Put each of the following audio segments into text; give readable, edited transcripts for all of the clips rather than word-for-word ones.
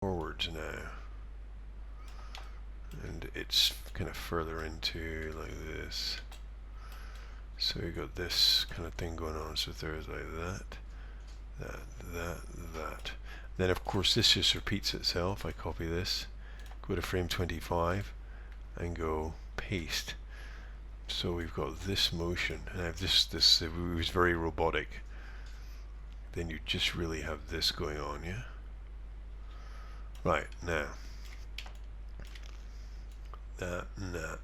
forwards now, and it's kind of further into like this. So we got this kind of thing going on. So there's like that. Then of course this just repeats itself. I copy this, go to frame 25, and go paste. So we've got this motion, and I have this it was very robotic. Then you just really have this going on, yeah? Right, now that and that.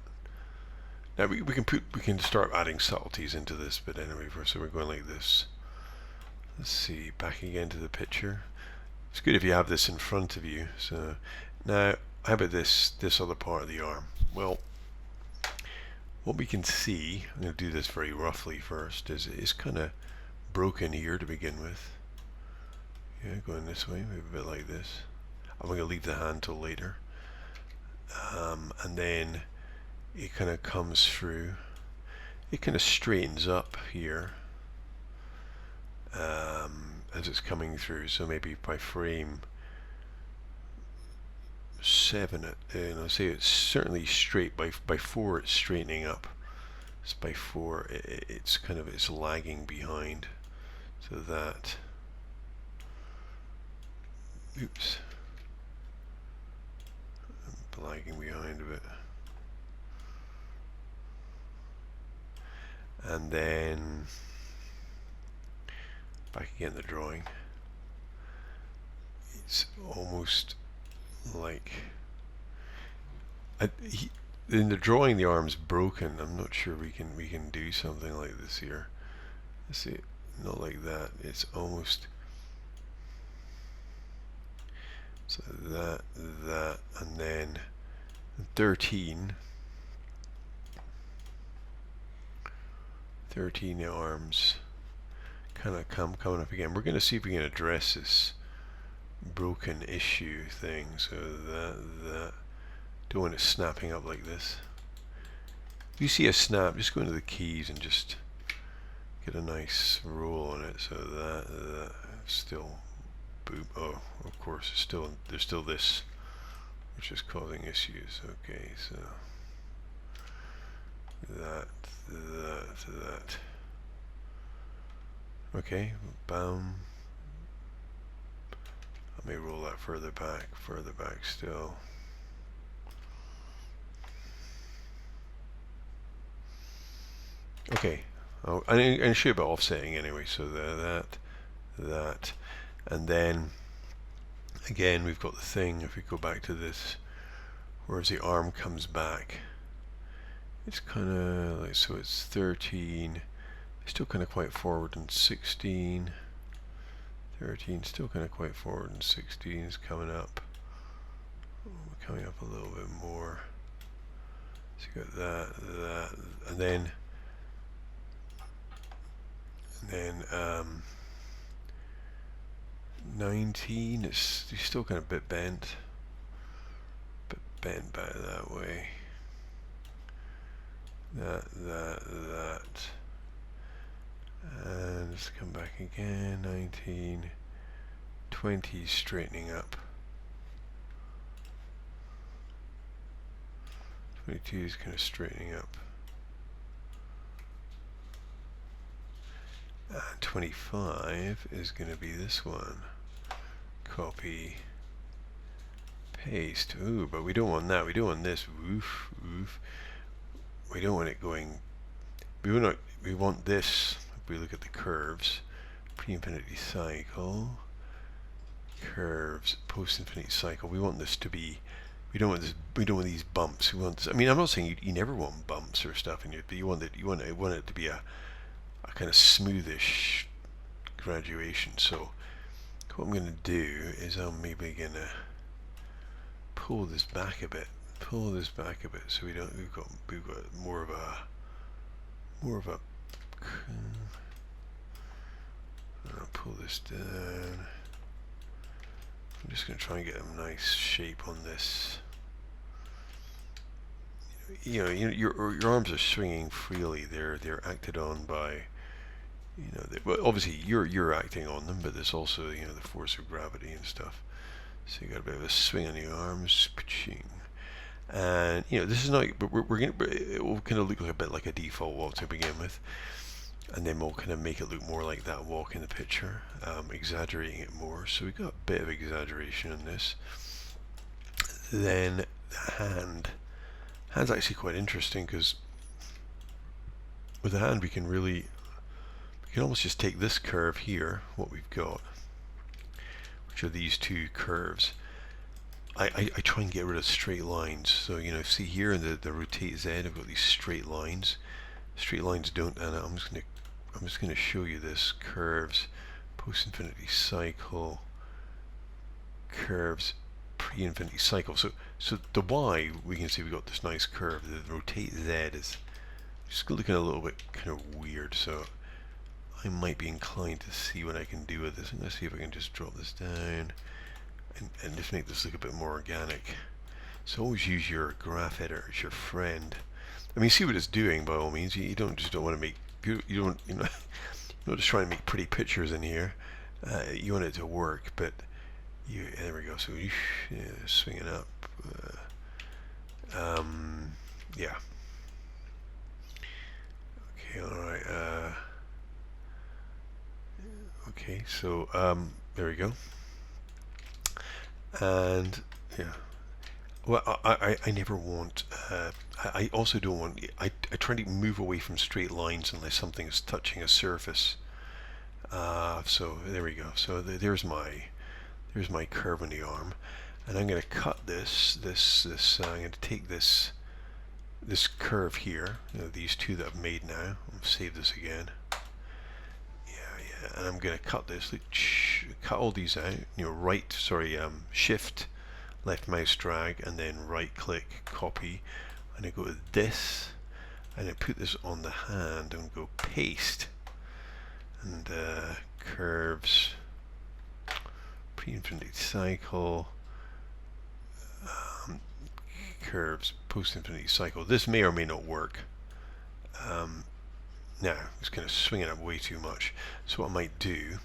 Now we can start adding subtleties into this, but anyway, so we're going like this. Let's see, back again to the picture. It's good if you have this in front of you. So now, how about this other part of the arm? Well, what we can see, I'm going to do this very roughly first, is it's kind of broken here to begin with. Yeah, going this way, maybe a bit like this. I'm going to leave the hand till later. And then it kind of comes through. It kind of straightens up here as it's coming through. So maybe by frame 7, say it's certainly straight. By 4, it's straightening up. It's by 4, it's kind of it's lagging behind. So that. Oops. I'm lagging behind a bit. And then back again the drawing. It's almost like in the drawing the arm's broken. I'm not sure we can do something like this here. Let's see, not like that. It's almost so that, and then 13 arms kind of coming up again. We're going to see if we can address this broken issue thing. So that don't want it snapping up like this. If you see a snap, just go into the keys and just get a nice roll on it. So that still boop. Oh, of course, there's still this, which is causing issues. Okay, so that. Okay, bam. Let me roll that further back still. Okay, and it should be offsetting anyway, so that, and then again we've got the thing, if we go back to this, whereas the arm comes back, it's kind of like, so it's 13, still kind of quite forward, and 16, 13, still kind of quite forward, and 16 is coming up. Coming up a little bit more. So you got that, and then 19, it's still kind of a bit bent back that way. That, and let's come back again. 19, 20 straightening up. 22 is kind of straightening up. And 25 is going to be this one. Copy, paste. Ooh, but we don't want that. We don't want this. Woof, woof. We don't want it going. We want this. If we look at the curves, pre-infinity cycle, curves, post-infinity cycle. We want this to be. We don't want this. We don't want these bumps. We want this. I mean, I'm not saying you never want bumps or stuff in it, but you want it. You want it to be a kind of smoothish graduation. So what I'm going to do is I'm maybe going to pull this back a bit. So we've got more of a I'll pull this down. I'm just going to try and get a nice shape on this. You know, your arms are swinging freely. They're acted on by, well, obviously you're acting on them, but there's also the force of gravity and stuff. So you got a bit of a swing on the arms. And you know, this is not, but we're gonna, it will kind of look like a bit like a default walk to begin with, and then we'll kind of make it look more like that walk in the picture, exaggerating it more. So we got a bit of exaggeration in this. Then the hand's actually quite interesting, because with the hand we can almost just take this curve here, what we've got, which are these two curves. I try and get rid of straight lines. So you know, see here in the rotate Z, I've got these straight lines. Straight lines don't, and I'm just gonna show you this. Curves, post-infinity cycle, curves, pre-infinity cycle. So the Y, we can see we've got this nice curve. The rotate Z is just looking a little bit kind of weird. So I might be inclined to see what I can do with this. I'm gonna see if I can just drop this down and just make this look a bit more organic. So always use your graph editor as your friend. I mean, see what it's doing by all means. You don't want to make, you don't, you know, you're not just trying to make pretty pictures in here. You want it to work, but there we go. So you swing it up. Yeah. Okay. All right. Okay. So there we go. And yeah, well, I never want, I also don't want, I try to move away from straight lines unless something is touching a surface. So there we go. So there's my curve on the arm, and I'm going to cut this. I'm going to take this curve here, you know, these two that I've made now. I'll save this again. And I'm going to cut this, cut all these out, you know, shift, left mouse drag, and then right click, copy, and I go to this, and I put this on the hand, and go paste, and curves, pre-infinity cycle, curves, post-infinity cycle. This may or may not work. Now, it's kind of swinging up way too much. So what I might do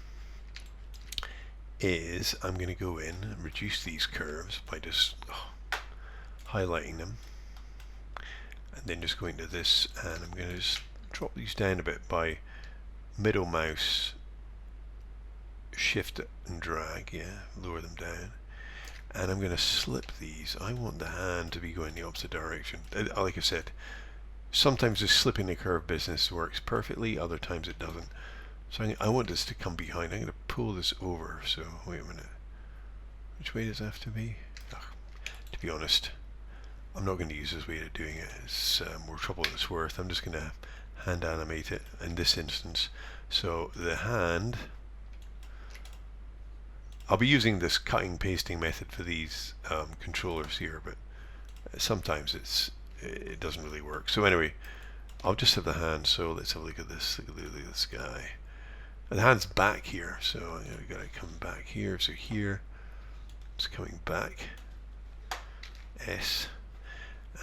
is I'm going to go in and reduce these curves by just highlighting them, and then just going to this, and I'm going to just drop these down a bit by middle mouse, shift and drag, lower them down, and I'm going to slip these. I want the hand to be going the opposite direction. Like I said, sometimes this slipping the curve business works perfectly, other times it doesn't. So I want this to come behind. I'm going to pull this over. So wait a minute. Which way does it have to be? To be honest, I'm not going to use this way of doing it. It's more trouble than it's worth. I'm just going to hand animate it in this instance. So the hand, I'll be using this cutting pasting method for these controllers here, but sometimes it doesn't really work. So anyway, I'll just have the hand. So let's have a look at this. Look at this guy. And the hand's back here, so we got to come back here. So here, it's coming back. S,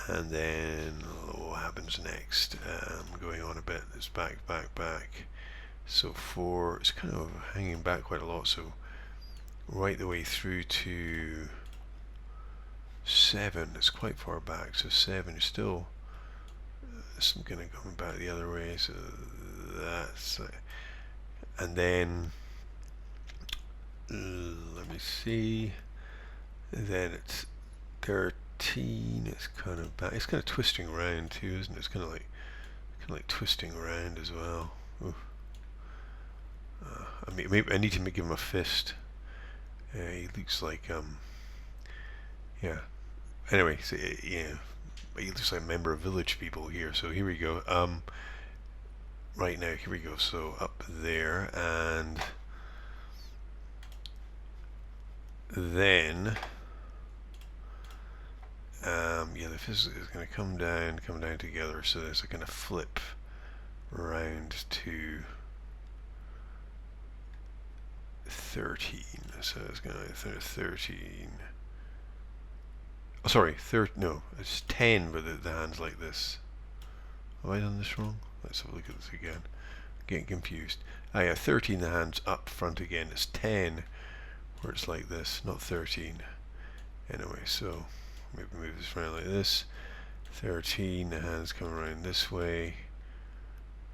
and then what happens next? Going on a bit. It's back. So 4, it's kind of hanging back quite a lot. So right the way through to 7, it's quite far back. So 7 is still some kind of coming back the other way. So that's and then let me see. Then it's 13. It's kind of back. It's kind of twisting around too, isn't it? It's kind of like twisting around as well. I mean, maybe I need to give him a fist. He looks like yeah. Anyway, so yeah, he looks like a member of Village People here. So here we go. Right now, here we go. So up there, and then yeah, the fist is going to come down together. So there's a kind of flip around to 13. So it's going to 13. Oh, sorry, no, it's 10, but the hand's like this. Have I done this wrong? Let's have a look at this again. Getting confused. Yeah, 13, the hand's up front again. It's 10, where it's like this, not 13. Anyway, so maybe move this around like this. 13, the hand's coming around this way.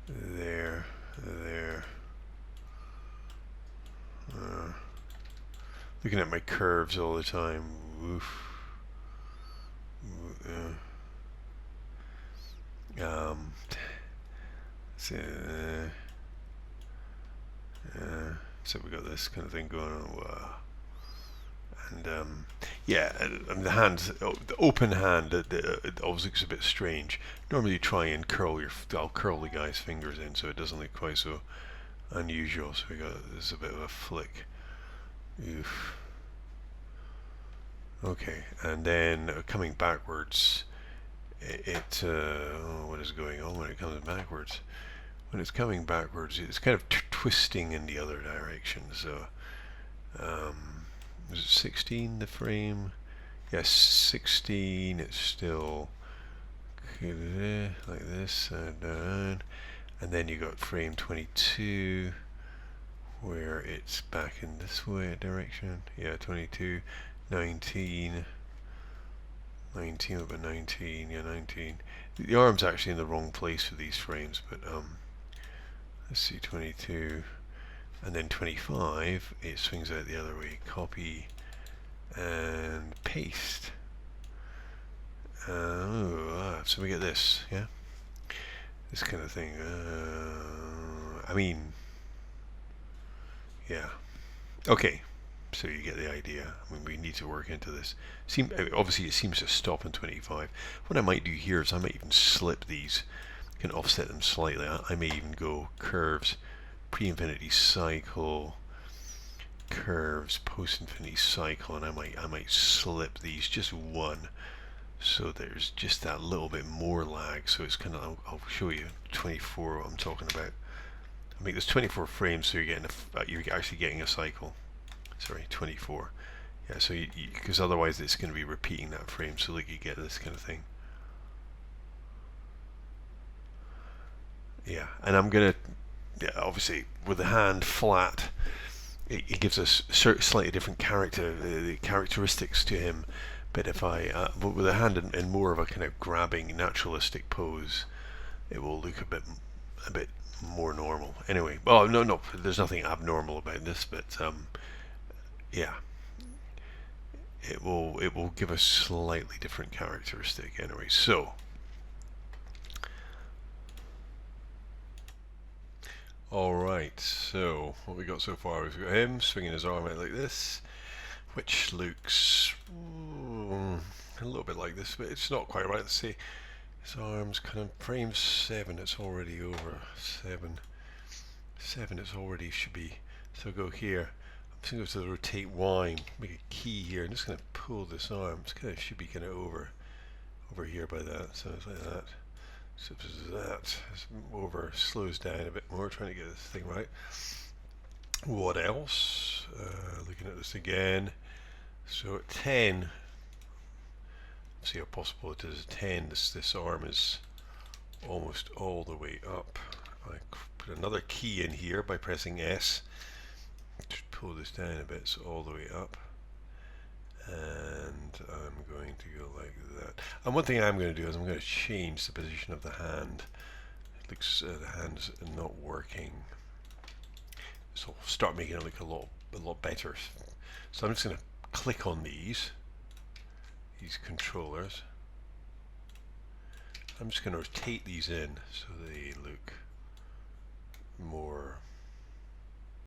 There. Looking at my curves all the time. Oof. So we got this kind of thing going on. And yeah, and the hand, the open hand, it always looks a bit strange. Normally you try and I'll curl the guy's fingers in so it doesn't look quite so unusual. So we got this a bit of a flick. Oof. Okay, and then coming backwards, what is going on when it comes backwards? When it's coming backwards, it's kind of twisting in the other direction. So, is it 16 the frame? Yes, 16. It's still like this, and then you got frame 22, where it's back in this way direction. Yeah, 22, 19. 19, about 19, yeah, 19. The arm's actually in the wrong place for these frames, but let's see, 22, and then 25, it swings out the other way. Copy and paste. So we get this, yeah? This kind of thing. I mean, yeah. Okay. So you get the idea. I mean, we need to work into this. Obviously, it seems to stop in 25. What I might do here is I might even slip these, can offset them slightly. I may even go curves, pre-infinity cycle, curves, post-infinity cycle, and I might slip these just one, so there's just that little bit more lag. So it's kind of, I'll show you 24 what I'm talking about. I make this 24 frames, so you're actually getting a cycle. Sorry, 24. Yeah, so because otherwise it's going to be repeating that frame, so like you get this kind of thing. Yeah, and I'm gonna, obviously with the hand flat, it gives us slightly different characteristics to him. But if but with the hand in more of a kind of grabbing naturalistic pose, it will look a bit more normal. Anyway, well, no, there's nothing abnormal about this, but yeah, it will give a slightly different characteristic anyway. So alright, so what we got so far, we've got him swinging his arm out like this, which looks a little bit like this, but it's not quite right. Let's see, his arms kind of frame 7, it's already over 7, it's already should be, so go here. I'm going to go to the rotate Y, make a key here. I'm just going to pull this arm. It's kind of should be kind of over here by that. So it's like that. So that is over, slows down a bit more. Trying to get this thing right. What else? Looking at this again. So at 10, see how possible it is. At 10, this arm is almost all the way up. I put another key in here by pressing S. Just pull this down a bit, so all the way up, and I'm going to go like that. And one thing I'm going to do is I'm going to change the position of the hand. It looks the hand's not working, so I'll start making it look a lot better. So I'm just going to click on these controllers. I'm just going to rotate these in so they look more